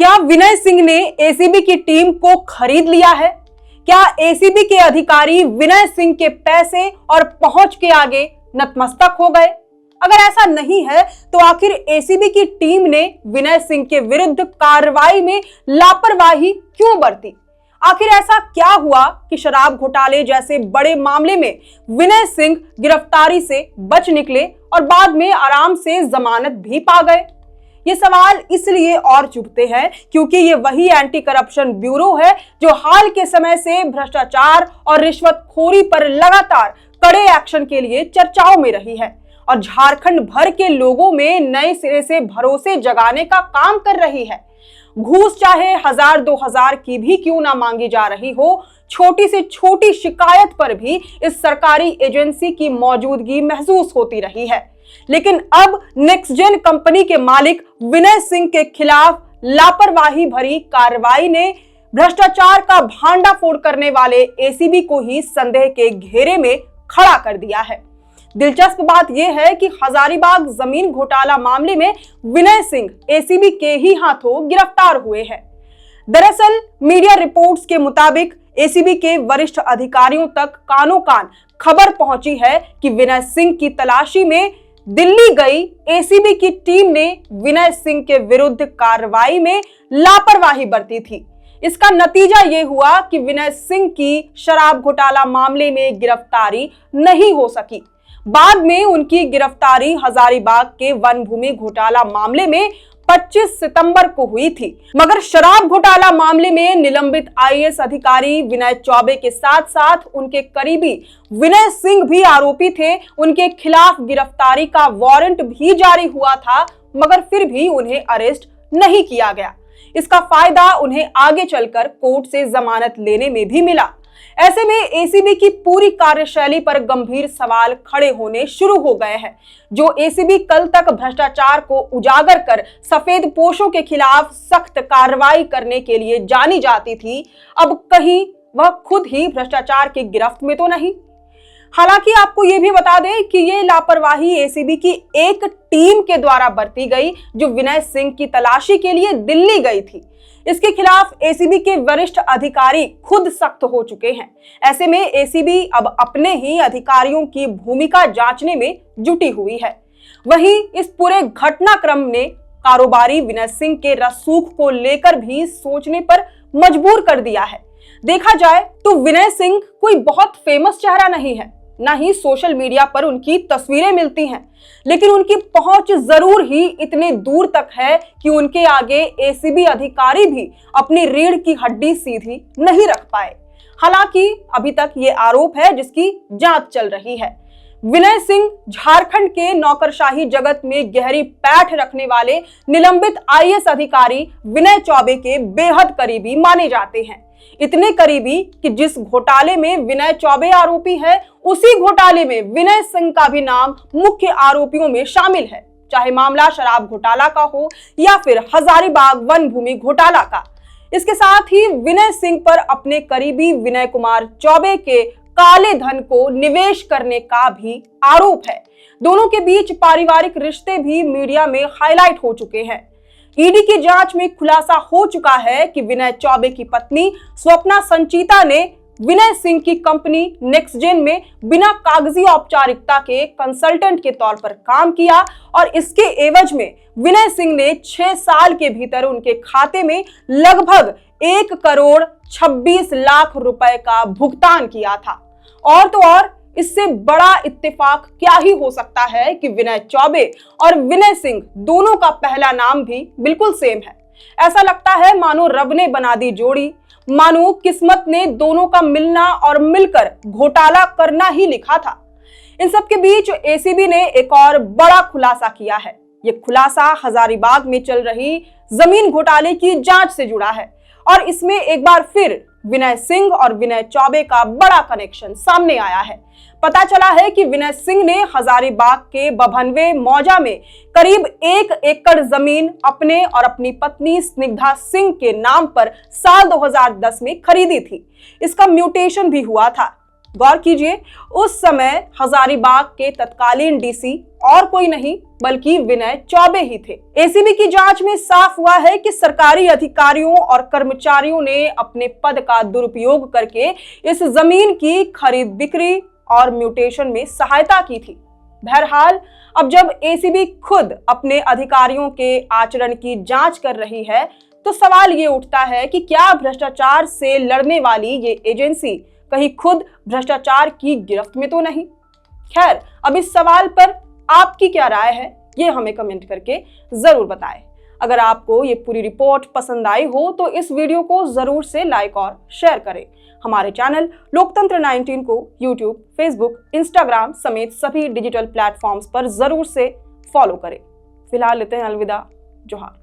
क्या विनय सिंह ने एसीबी की टीम को खरीद लिया है? क्या एसीबी के अधिकारी विनय सिंह के पैसे और पहुंच के आगे नतमस्तक हो गए? अगर ऐसा नहीं है तो आखिर एसीबी की टीम ने विनय सिंह के विरुद्ध कार्रवाई में लापरवाही क्यों बरती? आखिर ऐसा क्या हुआ कि शराब घोटाले जैसे बड़े मामले में विनय सिंह गिरफ्तारी से बच निकले और बाद में आराम से जमानत भी पा गए? ये सवाल इसलिए और चुभते हैं क्योंकि ये वही एंटी करप्शन ब्यूरो है जो हाल के समय से भ्रष्टाचार और रिश्वतखोरी पर लगातार कड़े एक्शन के लिए चर्चाओं में रही है और झारखंड भर के लोगों में नए सिरे से भरोसे जगाने का काम कर रही है। घूस चाहे 1000-2000 की भी क्यों ना मांगी जा रही हो, छोटी से छोटी शिकायत पर भी इस सरकारी एजेंसी की मौजूदगी महसूस होती रही है। लेकिन अब नेक्स्टजेन कंपनी के मालिक विनय सिंह के खिलाफ लापरवाही भरी कार्रवाई ने भ्रष्टाचार का भांडाफोड़ करने वाले एसीबी को ही संदेह के घेरे में खड़ा कर दिया है। दिलचस्प बात यह है कि हजारीबाग जमीन घोटाला मामले में विनय सिंह एसीबी के ही हाथों गिरफ्तार हुए हैं। दरअसल मीडिया रिपोर्ट्स के मुताबिक एसीबी के वरिष्ठ अधिकारियों तक कानों कान खबर पहुंची है कि विनय सिंह की तलाशी में दिल्ली गई एसीबी की टीम ने विनय सिंह के विरुद्ध कार्रवाई में लापरवाही बरती थी। इसका नतीजा यह हुआ कि विनय सिंह की शराब घोटाला मामले में गिरफ्तारी नहीं हो सकी। बाद में उनकी गिरफ्तारी हजारीबाग के वन भूमि घोटाला मामले में 25 सितंबर को हुई थी। मगर शराब घोटाला मामले में निलंबित आईएएस अधिकारी विनय चौबे के साथ साथ उनके करीबी विनय सिंह भी आरोपी थे। उनके खिलाफ गिरफ्तारी का वारंट भी जारी हुआ था, मगर फिर भी उन्हें अरेस्ट नहीं किया गया। इसका फायदा उन्हें आगे चलकर कोर्ट से जमानत लेने में भी मिला। ऐसे में एसीबी की पूरी कार्यशैली पर गंभीर सवाल खड़े होने शुरू हो गए हैं। जो एसीबी कल तक भ्रष्टाचार को उजागर कर सफेद पोशों के खिलाफ सख्त कार्रवाई करने के लिए जानी जाती थी, अब कहीं वह खुद ही भ्रष्टाचार की गिरफ्त में तो नहीं। हालांकि आपको यह भी बता दें कि यह लापरवाही एसीबी की एक टीम के द्वारा बरती गई जो विनय सिंह की तलाशी के लिए दिल्ली गई थी। इसके खिलाफ एसीबी के वरिष्ठ अधिकारी खुद सख्त हो चुके हैं। ऐसे में एसीबी अब अपने ही अधिकारियों की भूमिका जांचने में जुटी हुई है। वहीं इस पूरे घटनाक्रम ने कारोबारी विनय सिंह के रसूख को लेकर भी सोचने पर मजबूर कर दिया है। देखा जाए तो विनय सिंह कोई बहुत फेमस चेहरा नहीं है, ना ही सोशल मीडिया पर उनकी तस्वीरें मिलती हैं, लेकिन उनकी पहुंच जरूर ही इतने दूर तक है कि उनके आगे एसीबी अधिकारी भी अपनी रीढ़ की हड्डी सीधी नहीं रख पाए। हालांकि अभी तक ये आरोप है जिसकी जांच चल रही है। विनय सिंह झारखंड के नौकरशाही जगत में गहरी पैठ रखने वाले निलंबित आईएएस अधिकारी विनय चौबे के बेहद करीबी माने जाते हैं। इतने करीबी कि जिस घोटाले में विनय चौबे आरोपी है, उसी घोटाले में विनय सिंह का भी नाम मुख्य आरोपियों में शामिल है, चाहे मामला शराब घोटाला का हो या फिर हजारीबाग वन भूमि घोटाला का। इसके साथ ही विनय सिंह पर अपने करीबी विनय कुमार चौबे के काले धन को निवेश करने का भी आरोप है। दोनों के बीच पारिवारिक रिश्ते भी मीडिया में हाईलाइट हो चुके हैं। ईडी की जांच में खुलासा हो चुका है कि विनय चौबे की पत्नी स्वप्ना संचिता ने विनय सिंह की कंपनी नेक्स्टजेन में बिना कागजी औपचारिकता के कंसल्टेंट के तौर पर काम किया और इसके एवज में विनय सिंह ने 6 साल के भीतर उनके खाते में लगभग 1 करोड़ 26 लाख रुपए का भुगतान किया था। और तो और इससे बड़ा इत्तेफाक क्या ही हो सकता है कि विनय चौबे और विनय सिंह दोनों का पहला नाम भी बिल्कुल सेम है। ऐसा लगता है मानो रब ने बना दी जोड़ी, मानो किस्मत ने दोनों का मिलना और मिलकर घोटाला करना ही लिखा था। इन सब के बीच एसीबी ने एक और बड़ा खुलासा किया है। यह खुलासा हजारीबाग में चल रही जमीन घोटाले की जांच से जुड़ा है और इसमें एक बार फिर विनय सिंह और विनय चौबे का बड़ा कनेक्शन सामने आया है। पता चला है कि विनय सिंह ने हजारीबाग के बभनवे मौजा में करीब 1 एकड़ जमीन अपने और अपनी पत्नी स्निग्धा सिंह के नाम पर साल 2010 में खरीदी थी। इसका म्यूटेशन भी हुआ था। गौर कीजिए, उस समय हजारीबाग के तत्कालीन डीसी और कोई नहीं बल्कि विनय चौबे ही थे। एसीबी की जांच में साफ हुआ है कि सरकारी अधिकारियों और कर्मचारियों ने अपने पद का दुरुपयोग करके इस जमीन की खरीद बिक्री और म्यूटेशन में सहायता की थी। बहरहाल, अब जब एसीबी खुद अपने अधिकारियों के आचरण की जांच कर रही है, तो सवाल ये उठता है कि क्या भ्रष्टाचार से लड़ने वाली ये एजेंसी कहीं खुद भ्रष्टाचार की गिरफ्त में तो नहीं? खैर, अब इस सवाल पर आपकी क्या राय है, ये हमें कमेंट करके जरूर बताएं। अगर आपको ये पूरी रिपोर्ट पसंद आई हो तो इस वीडियो को जरूर से लाइक और शेयर करें। हमारे चैनल लोकतंत्र 19 को यूट्यूब, फेसबुक, इंस्टाग्राम समेत सभी डिजिटल प्लेटफॉर्म्स पर जरूर से फॉलो करें। फिलहाल लेते हैं अलविदा। जोहार।